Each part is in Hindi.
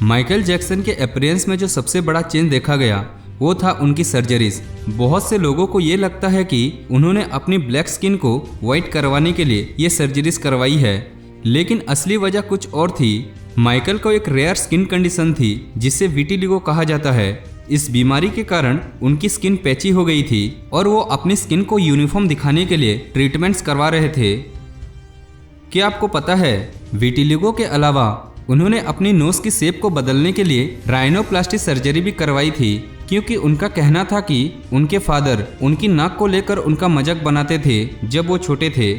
माइकल जैक्सन के अपीयरेंस में जो सबसे बड़ा चेंज देखा गया वो था उनकी सर्जरीज। बहुत से लोगों को ये लगता है कि उन्होंने अपनी ब्लैक स्किन को वाइट करवाने के लिए ये सर्जरीज करवाई है, लेकिन असली वजह कुछ और थी। माइकल को एक रेयर स्किन कंडीशन थी जिसे विटिलिगो कहा जाता है। इस बीमारी के कारण उनकी स्किन पैची हो गई थी और वो अपनी स्किन को यूनिफॉर्म दिखाने के लिए ट्रीटमेंट्स करवा रहे थे। क्या आपको पता है विटिलिगो के अलावा उन्होंने अपनी नोज की शेप को बदलने के लिए राइनोप्लास्टी सर्जरी भी करवाई थी, क्योंकि उनका कहना था कि उनके फादर उनकी नाक को लेकर उनका मजाक बनाते थे जब वो छोटे थे।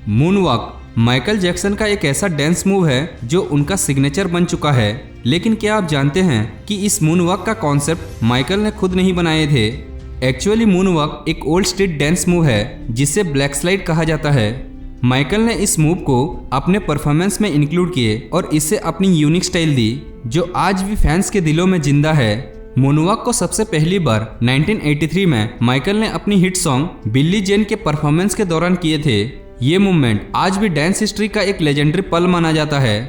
मूनवॉक माइकल जैक्सन का एक ऐसा डांस मूव है जो उनका सिग्नेचर बन चुका है, लेकिन क्या आप जानते हैं कि इस मूनवॉक का कॉन्सेप्ट माइकल ने खुद नहीं बनाए थे। एक्चुअली मूनवॉक एक ओल्ड स्ट्रीट डांस मूव है जिसे ब्लैक स्लाइड कहा जाता है। माइकल ने इस मूव को अपने परफॉर्मेंस में इंक्लूड किए और इसे अपनी यूनिक स्टाइल दी जो आज भी फैंस के दिलों में जिंदा है। मूनवॉक को सबसे पहली बार 1983 में माइकल ने अपनी हिट सॉन्ग बिल्ली जेन के परफॉर्मेंस के दौरान किए थे। ये मूवमेंट आज भी डांस हिस्ट्री का एक लेजेंडरी पल माना जाता है।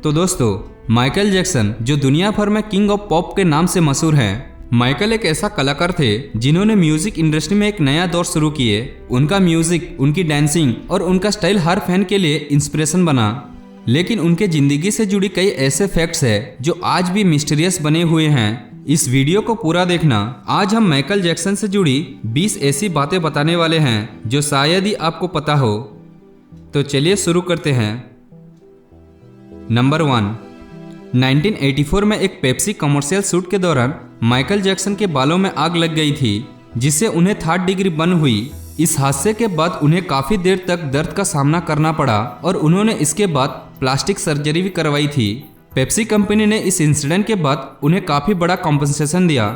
तो दोस्तों, माइकल जैक्सन जो दुनिया भर में किंग ऑफ पॉप के नाम से मशहूर हैं, माइकल एक ऐसा कलाकार थे जिन्होंने म्यूजिक इंडस्ट्री में एक नया दौर शुरू किए। उनका म्यूजिक, उनकी डांसिंग और उनका स्टाइल हर फैन के लिए इंस्पिरेशन बना। लेकिन उनके जिंदगी से जुड़ी कई ऐसे फैक्ट्स हैं जो आज भी मिस्टीरियस बने हुए हैं। इस वीडियो को पूरा देखना। आज हम माइकल जैक्सन से जुड़ी 20 ऐसी बातें बताने वाले हैं जो शायद ही आपको पता हो। तो चलिए शुरू करते हैं। नंबर 1, 1984 में एक पेप्सी कमर्शियल शूट के दौरान माइकल जैक्सन के बालों में आग लग गई थी, जिससे उन्हें 3rd डिग्री बर्न हुई। इस हादसे के बाद उन्हें काफी देर तक दर्द का सामना करना पड़ा और उन्होंने इसके बाद प्लास्टिक सर्जरी भी करवाई थी। पेप्सी कंपनी ने इस इंसिडेंट के बाद उन्हें काफी बड़ा कॉम्पनसेशन दिया,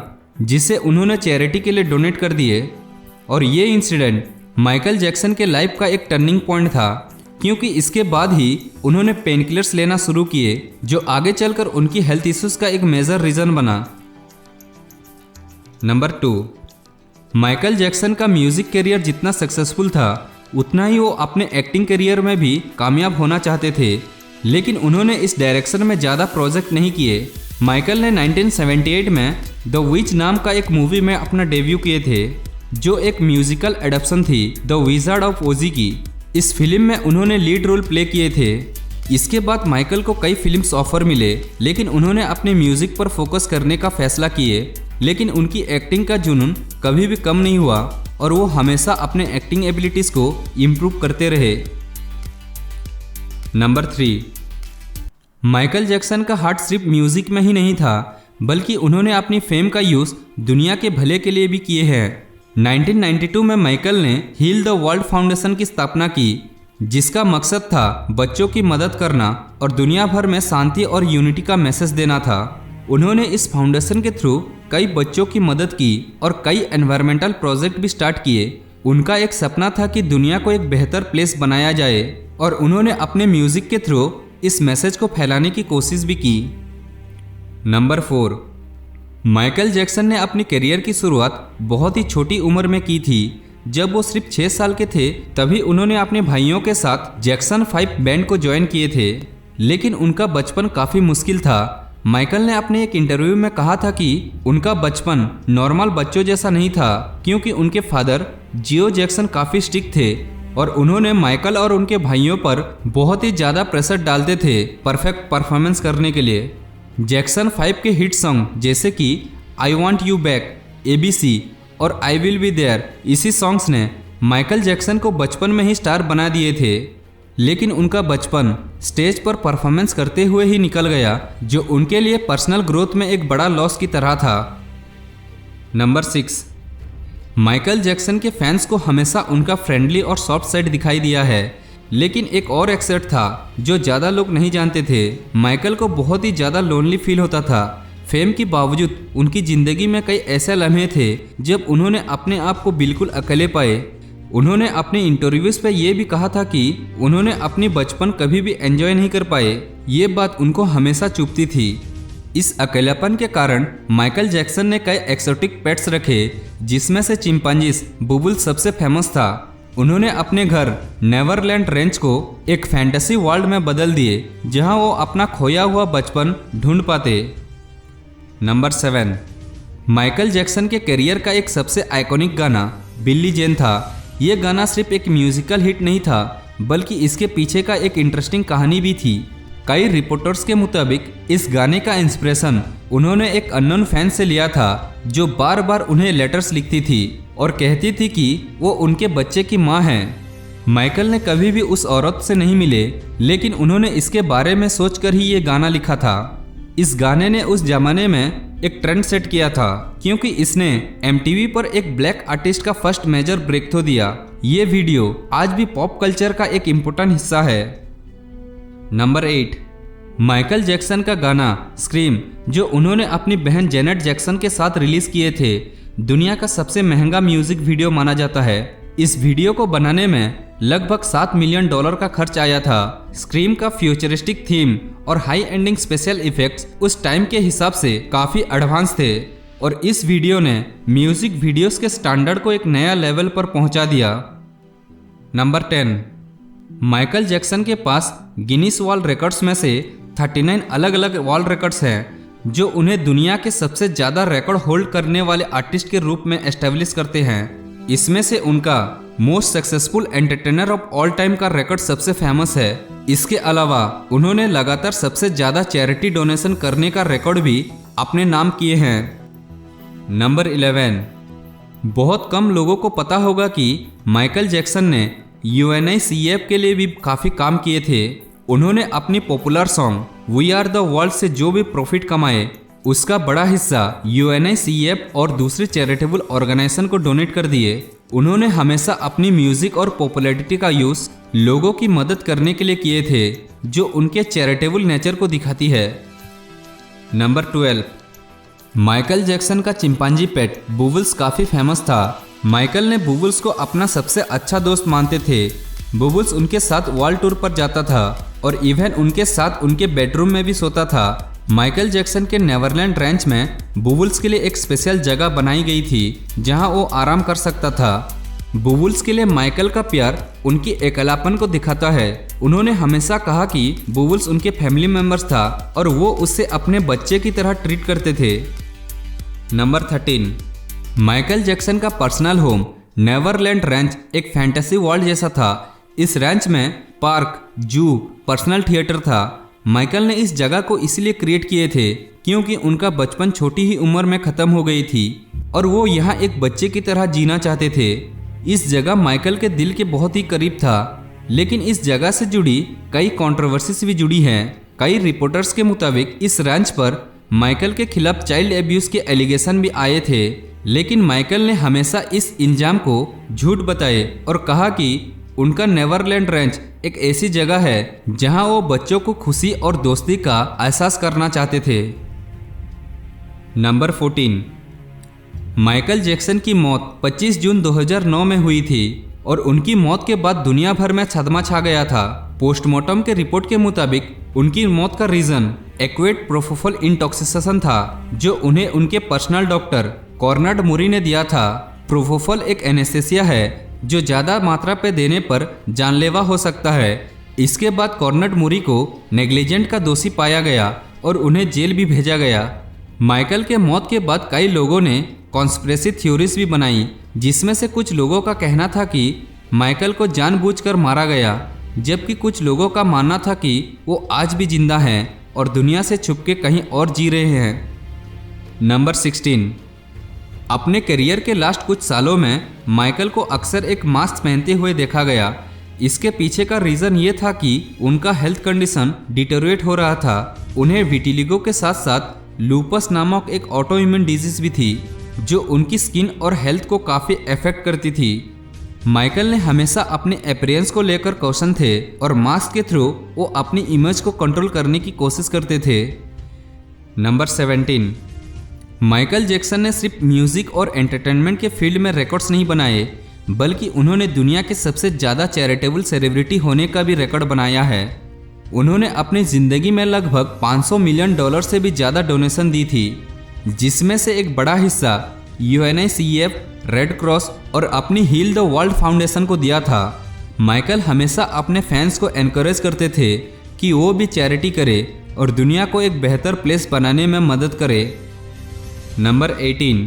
जिसे उन्होंने चैरिटी के लिए डोनेट कर दिए। और ये इंसिडेंट माइकल जैक्सन के लाइफ का एक टर्निंग पॉइंट था, क्योंकि इसके बाद ही उन्होंने पेन किलर्स लेना शुरू किए, जो आगे चलकर उनकी हेल्थ इश्यूज का एक मेजर रीजन बना। नंबर 2, माइकल जैक्सन का म्यूजिक करियर जितना सक्सेसफुल था उतना ही वो अपने एक्टिंग करियर में भी कामयाब होना चाहते थे, लेकिन उन्होंने इस डायरेक्शन में ज़्यादा प्रोजेक्ट नहीं किए। माइकल ने 1978 में द विच नाम का एक मूवी में अपना डेब्यू किए थे, जो एक म्यूजिकल एडप्शन थी द विजार्ड ऑफ ओजी की। इस फिल्म में उन्होंने लीड रोल प्ले किए थे। इसके बाद माइकल को कई फिल्म्स ऑफर मिले, लेकिन उन्होंने अपने म्यूजिक पर फोकस करने का फैसला किए। लेकिन उनकी एक्टिंग का जुनून कभी भी कम नहीं हुआ और वो हमेशा अपने एक्टिंग एबिलिटीज को इम्प्रूव करते रहे। नंबर 3, माइकल जैक्सन का हार्ट सिर्फ म्यूजिक में ही नहीं था, बल्कि उन्होंने अपनी फेम का यूज दुनिया के भले के लिए भी किए हैं। 1992 में माइकल ने हील द वर्ल्ड फाउंडेशन की स्थापना की, जिसका मकसद था बच्चों की मदद करना और दुनिया भर में शांति और यूनिटी का मैसेज देना था। उन्होंने इस फाउंडेशन के थ्रू कई बच्चों की मदद की और कई एनवायरमेंटल प्रोजेक्ट भी स्टार्ट किए। उनका एक सपना था कि दुनिया को एक बेहतर प्लेस बनाया जाए और उन्होंने अपने म्यूजिक के थ्रू इस मैसेज को फैलाने की कोशिश भी की। नंबर 4, माइकल जैक्सन ने अपनी करियर की शुरुआत बहुत ही छोटी उम्र में की थी। जब वो सिर्फ 6 साल के थे तभी उन्होंने अपने भाइयों के साथ जैक्सन 5 बैंड को ज्वाइन किए थे, लेकिन उनका बचपन काफ़ी मुश्किल था। माइकल ने अपने एक इंटरव्यू में कहा था कि उनका बचपन नॉर्मल बच्चों जैसा नहीं था, क्योंकि उनके फादर जियो जैक्सन काफ़ी स्ट्रिक्ट थे और उन्होंने माइकल और उनके भाइयों पर बहुत ही ज़्यादा प्रेशर डालते थे परफेक्ट परफॉर्मेंस करने के लिए। जैक्सन 5 के हिट सॉन्ग जैसे कि I want you back, ABC और आई विल बी देयर, इसी सॉन्ग्स ने माइकल जैक्सन को बचपन में ही स्टार बना दिए थे। लेकिन उनका बचपन स्टेज पर परफॉर्मेंस करते हुए ही निकल गया, जो उनके लिए पर्सनल ग्रोथ में एक बड़ा लॉस की तरह था। नंबर 6, माइकल जैक्सन के फैंस को हमेशा उनका फ्रेंडली और सॉफ्ट साइड दिखाई दिया है, लेकिन एक और एक्सेट था जो ज़्यादा लोग नहीं जानते थे। माइकल को बहुत ही ज़्यादा लोनली फील होता था। फेम के बावजूद उनकी ज़िंदगी में कई ऐसे लम्हे थे जब उन्होंने अपने आप को बिल्कुल अकेले पाए। उन्होंने अपने इंटरव्यूज़ पे ये भी कहा था कि उन्होंने अपनी बचपन कभी भी एंजॉय नहीं कर पाए। ये बात उनको हमेशा चुभती थी। इस अकेलापन के कारण माइकल जैक्सन ने कई एक्सोटिक पेट्स रखे, जिसमें से चिंपांजीज बुबुल सबसे फेमस था। उन्होंने अपने घर नेवरलैंड रेंच को एक फैंटेसी वर्ल्ड में बदल दिए जहां वो अपना खोया हुआ बचपन ढूंढ पाते। नंबर 7, माइकल जैक्सन के करियर का एक सबसे आइकॉनिक गाना बिल्ली जेन था। ये गाना सिर्फ एक म्यूजिकल हिट नहीं था बल्कि इसके पीछे का एक इंटरेस्टिंग कहानी भी थी। कई रिपोर्टर्स के मुताबिक इस गाने का इंस्पिरेशन उन्होंने एक अननोन फैन से लिया था जो बार बार उन्हें लेटर्स लिखती थी और कहती थी कि वो उनके बच्चे की माँ है। माइकल ने कभी भी उस औरत से नहीं मिले लेकिन उन्होंने इसके बारे में सोचकर ही ये गाना लिखा था। इस गाने ने उस जमाने में एक ट्रेंड सेट किया था क्योंकि इसने MTV पर एक ब्लैक आर्टिस्ट का फर्स्ट मेजर ब्रेक थ्रू दिया। ये वीडियो आज भी पॉप कल्चर का एक इम्पोर्टेंट हिस्सा है। नंबर 8, माइकल जैक्सन का गाना स्क्रीम जो उन्होंने अपनी बहन जेनेट जैक्सन के साथ रिलीज किए थे, दुनिया का सबसे महंगा म्यूजिक वीडियो माना जाता है। इस वीडियो को बनाने में लगभग $7 मिलियन का खर्च आया था। स्क्रीम का फ्यूचरिस्टिक थीम और हाई एंडिंग स्पेशल इफेक्ट्स उस टाइम के हिसाब से काफ़ी एडवांस थे और इस वीडियो ने म्यूजिक वीडियोस के स्टैंडर्ड को एक नया लेवल पर पहुंचा दिया। नंबर 10, माइकल जैक्सन के पास गिनीज वर्ल्ड रिकॉर्ड्स में से 39 अलग अलग वर्ल्ड रिकॉर्ड्स हैं जो उन्हें दुनिया के सबसे ज़्यादा रिकॉर्ड होल्ड करने वाले आर्टिस्ट के रूप में एस्टेब्लिश करते हैं। इसमें से उनका most successful entertainer of all time का रिकॉर्ड सबसे फेमस है। इसके अलावा उन्होंने लगातार सबसे ज़्यादा चैरिटी डोनेशन करने का रिकॉर्ड भी अपने नाम किए हैं। नंबर 11, बहुत कम लोगों को पता होगा कि माइकल जैक्सन ने UNICEF के लिए भी काफ़ी काम किए थे। उन्होंने अपनी popular song we are the world से जो भी प्रॉफिट कमाए उसका बड़ा हिस्सा UNICEF और दूसरे चैरिटेबल ऑर्गेनाइजेशन को डोनेट कर दिए। उन्होंने हमेशा अपनी म्यूजिक और पॉपुलैरिटी का यूज लोगों की मदद करने के लिए किए थे जो उनके चैरिटेबल नेचर को दिखाती है। नंबर 12, माइकल जैक्सन का चिंपांजी पेट बूबल्स काफ़ी फेमस था। माइकल ने बूबल्स को अपना सबसे अच्छा दोस्त मानते थे। बूबल्स उनके साथ वर्ल्ड टूर पर जाता था और इवन उनके साथ उनके बेडरूम में भी सोता था। माइकल जैक्सन के नेवरलैंड रेंच में बूबल्स के लिए एक स्पेशल जगह बनाई गई थी जहां वो आराम कर सकता था। बूबल्स के लिए माइकल का प्यार उनकी अकेलापन को दिखाता है। उन्होंने हमेशा कहा कि बूबल्स उनके फैमिली मेंबर्स था और वो उससे अपने बच्चे की तरह ट्रीट करते थे। नंबर 13, माइकल जैक्सन का पर्सनल होम नेवरलैंड रेंच एक फैंटेसी वर्ल्ड जैसा था। इस रेंच में पार्क, जू, पर्सनल थिएटर था। माइकल ने इस जगह को इसलिए क्रिएट किए थे क्योंकि उनका बचपन छोटी ही उम्र में ख़त्म हो गई थी और वो यहाँ एक बच्चे की तरह जीना चाहते थे। इस जगह माइकल के दिल के बहुत ही करीब था, लेकिन इस जगह से जुड़ी कई कंट्रोवर्सीज भी जुड़ी हैं। कई रिपोर्टर्स के मुताबिक इस रेंच पर माइकल के खिलाफ चाइल्ड एब्यूज़ के एलिगेशन भी आए थे, लेकिन माइकल ने हमेशा इस इल्जाम को झूठ बताए और कहा कि उनका नेवरलैंड रेंच एक ऐसी जगह है जहां वो बच्चों को खुशी और दोस्ती का एहसास करना चाहते थे। नंबर 14, माइकल जैक्सन की मौत 25 जून 2009 में हुई थी और उनकी मौत के बाद दुनिया भर में सदमा छा गया था। पोस्टमार्टम के रिपोर्ट के मुताबिक उनकी मौत का रीजन एक्यूट प्रोपोफॉल इंटॉक्सिकेशन था जो उन्हें उनके पर्सनल डॉक्टर कॉर्नेड मूरी ने दिया था। प्रोपोफॉल एक एनेस्थेसिया है जो ज़्यादा मात्रा पे देने पर जानलेवा हो सकता है। इसके बाद कॉर्नेड मूरी को नेग्लिजेंट का दोषी पाया गया और उन्हें जेल भी भेजा गया। माइकल के मौत के बाद कई लोगों ने कॉन्स्पिरेसी थ्योरीज भी बनाई, जिसमें से कुछ लोगों का कहना था कि माइकल को जानबूझकर मारा गया, जबकि कुछ लोगों का मानना था कि वो आज भी जिंदा हैं और दुनिया से छुपके कहीं और जी रहे हैं। नंबर 16, अपने करियर के लास्ट कुछ सालों में माइकल को अक्सर एक मास्क पहनते हुए देखा गया। इसके पीछे का रीज़न ये था कि उनका हेल्थ कंडीशन डिटेरियोरेट हो रहा था। उन्हें विटिलिगो के साथ साथ लूपस नामक एक ऑटो इम्यून डिजीज भी थी जो उनकी स्किन और हेल्थ को काफ़ी अफेक्ट करती थी। माइकल ने हमेशा अपने अपीयरेंस को लेकर कॉशन थे और मास्क के थ्रू वो अपनी इमेज को कंट्रोल करने की कोशिश करते थे। नंबर 17, माइकल जैक्सन ने सिर्फ म्यूजिक और एंटरटेनमेंट के फील्ड में रिकॉर्ड्स नहीं बनाए, बल्कि उन्होंने दुनिया के सबसे ज़्यादा चैरिटेबल सेलिब्रिटी होने का भी रिकॉर्ड बनाया है। उन्होंने अपनी ज़िंदगी में लगभग $500 मिलियन से भी ज़्यादा डोनेशन दी थी, जिसमें से एक बड़ा हिस्सा UNICEF, रेड क्रॉस और अपनी हील द वर्ल्ड फाउंडेशन को दिया था। माइकल हमेशा अपने फैंस को एनकरेज करते थे कि वो भी चैरिटी करे और दुनिया को एक बेहतर प्लेस बनाने में मदद करे। नंबर 18,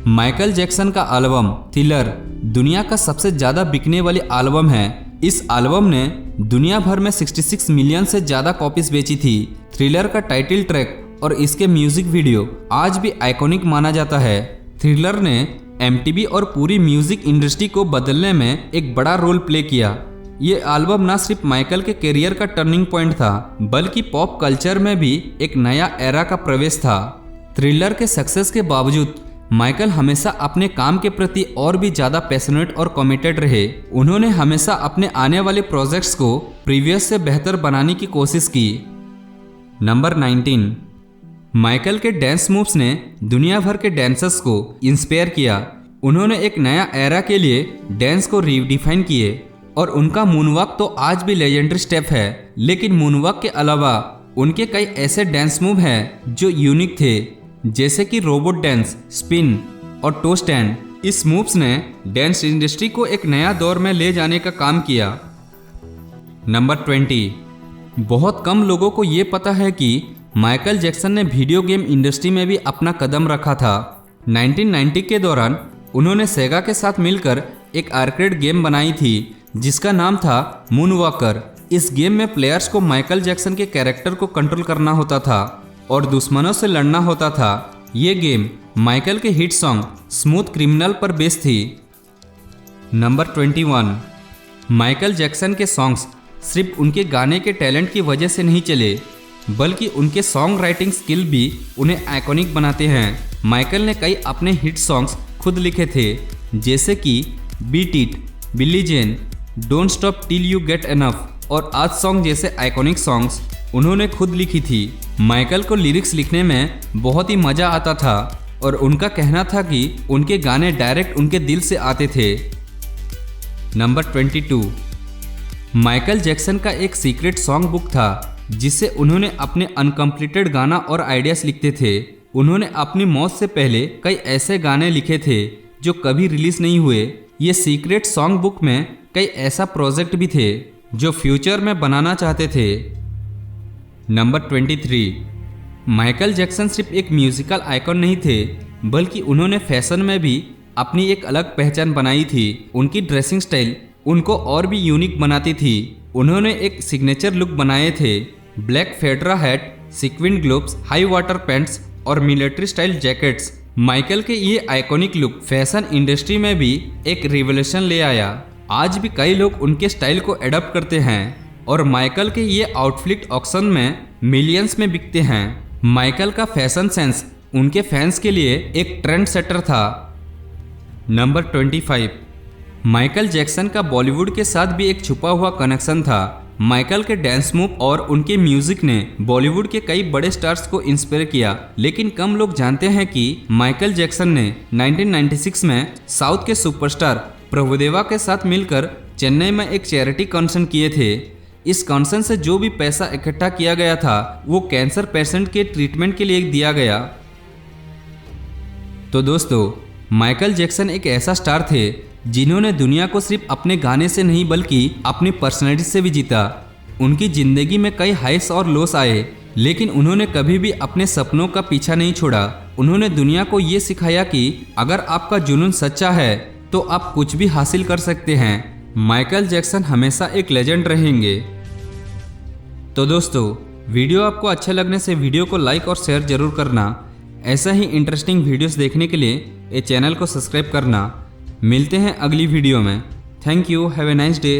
माइकल जैक्सन का एल्बम थ्रिलर दुनिया का सबसे ज़्यादा बिकने वाली एल्बम है। इस एल्बम ने दुनिया भर में 66 मिलियन से ज़्यादा कॉपीज बेची थी। थ्रिलर का टाइटल ट्रैक और इसके म्यूजिक वीडियो आज भी आइकॉनिक माना जाता है। थ्रिलर ने MTV और पूरी म्यूजिक इंडस्ट्री को बदलने में एक बड़ा रोल प्ले किया। ये एल्बम न सिर्फ माइकल के करियर का टर्निंग पॉइंट था, बल्कि पॉप कल्चर में भी एक नया एरा का प्रवेश था। थ्रिलर के सक्सेस के बावजूद माइकल हमेशा अपने काम के प्रति और भी ज़्यादा पैशनेट और कमिटेड रहे। उन्होंने हमेशा अपने आने वाले प्रोजेक्ट्स को प्रीवियस से बेहतर बनाने की कोशिश की। नंबर 19, माइकल के डांस मूव्स ने दुनिया भर के डांसर्स को इंस्पायर किया। उन्होंने एक नया एरा के लिए डांस को रीडिफाइन किए और उनका मूनवॉक तो आज भी लेजेंडरी स्टेप है। लेकिन मूनवॉक के अलावा उनके कई ऐसे डांस मूव हैं जो यूनिक थे, जैसे कि रोबोट डांस, स्पिन और टो स्टैंड। इस मूव्स ने डांस इंडस्ट्री को एक नया दौर में ले जाने का काम किया। नंबर 20, बहुत कम लोगों को ये पता है कि माइकल जैक्सन ने वीडियो गेम इंडस्ट्री में भी अपना कदम रखा था। 1990 के दौरान उन्होंने सेगा के साथ मिलकर एक आर्केड गेम बनाई थी जिसका नाम था मूनवॉकर। इस गेम में प्लेयर्स को माइकल जैक्सन के कैरेक्टर को कंट्रोल करना होता था और दुश्मनों से लड़ना होता था। ये गेम माइकल के हिट सॉन्ग स्मूथ क्रिमिनल पर बेस्ड थी। नंबर 21, माइकल जैक्सन के सॉन्ग्स सिर्फ उनके गाने के टैलेंट की वजह से नहीं चले, बल्कि उनके सॉन्ग राइटिंग स्किल भी उन्हें आइकॉनिक बनाते हैं। माइकल ने कई अपने हिट सॉन्ग्स खुद लिखे थे, जैसे कि beat it, Billie Jean, don't stop till you get enough और आज सॉन्ग जैसे आइकॉनिक सॉन्ग्स उन्होंने खुद लिखी थी। माइकल को लिरिक्स लिखने में बहुत ही मज़ा आता था और उनका कहना था कि उनके गाने डायरेक्ट उनके दिल से आते थे। नंबर 22, माइकल जैक्सन का एक सीक्रेट सॉन्ग बुक था जिससे उन्होंने अपने अनकम्प्लीटेड गाना और आइडियाज लिखते थे। उन्होंने अपनी मौत से पहले कई ऐसे गाने लिखे थे जो कभी रिलीज नहीं हुए। ये सीक्रेट सॉन्ग बुक में कई ऐसा प्रोजेक्ट भी थे जो फ्यूचर में बनाना चाहते थे। नंबर 23, माइकल जैक्सन सिर्फ एक म्यूजिकल आइकॉन नहीं थे, बल्कि उन्होंने फैशन में भी अपनी एक अलग पहचान बनाई थी। उनकी ड्रेसिंग स्टाइल उनको और भी यूनिक बनाती थी। उन्होंने एक सिग्नेचर लुक बनाए थे, black fedora hat, sequined gloves, high water pants और मिलिट्री स्टाइल जैकेट्स। माइकल के ये आइकॉनिक लुक फैशन इंडस्ट्री में भी एक रिवोल्यूशन ले आया। आज भी कई लोग उनके स्टाइल को एडॉप्ट करते हैं और माइकल के ये आउटफिट ऑक्शन में मिलियंस में बिकते हैं। माइकल का फैशन सेंस उनके फैंस के लिए एक ट्रेंड सेटर था। नंबर 25, माइकल जैक्सन का बॉलीवुड के साथ भी एक छुपा हुआ कनेक्शन था। माइकल के डांस मूव और उनके म्यूजिक ने बॉलीवुड के कई बड़े स्टार्स को इंस्पायर किया, लेकिन कम लोग जानते हैं कि माइकल जैक्सन ने 1996 में साउथ के सुपरस्टार प्रभुदेवा के साथ मिलकर चेन्नई में एक चैरिटी कॉन्सर्ट किए थे। इस कॉन्सर्ट से जो भी पैसा इकट्ठा किया गया था वो कैंसर पेशेंट के ट्रीटमेंट के लिए दिया गया। तो दोस्तों, माइकल जैक्सन एक ऐसा स्टार थे जिन्होंने दुनिया को सिर्फ अपने गाने से नहीं बल्कि अपनी पर्सनैलिटी से भी जीता। उनकी ज़िंदगी में कई हाइस और लोस आए, लेकिन उन्होंने कभी भी अपने सपनों का पीछा नहीं छोड़ा। उन्होंने दुनिया को ये सिखाया कि अगर आपका जुनून सच्चा है तो आप कुछ भी हासिल कर सकते हैं। माइकल जैक्सन हमेशा एक लेजेंड रहेंगे। तो दोस्तों, वीडियो आपको अच्छा लगने से वीडियो को लाइक और शेयर जरूर करना। ऐसा ही इंटरेस्टिंग वीडियोस देखने के लिए ये चैनल को सब्सक्राइब करना। मिलते हैं अगली वीडियो में। Thank you, have a nice day.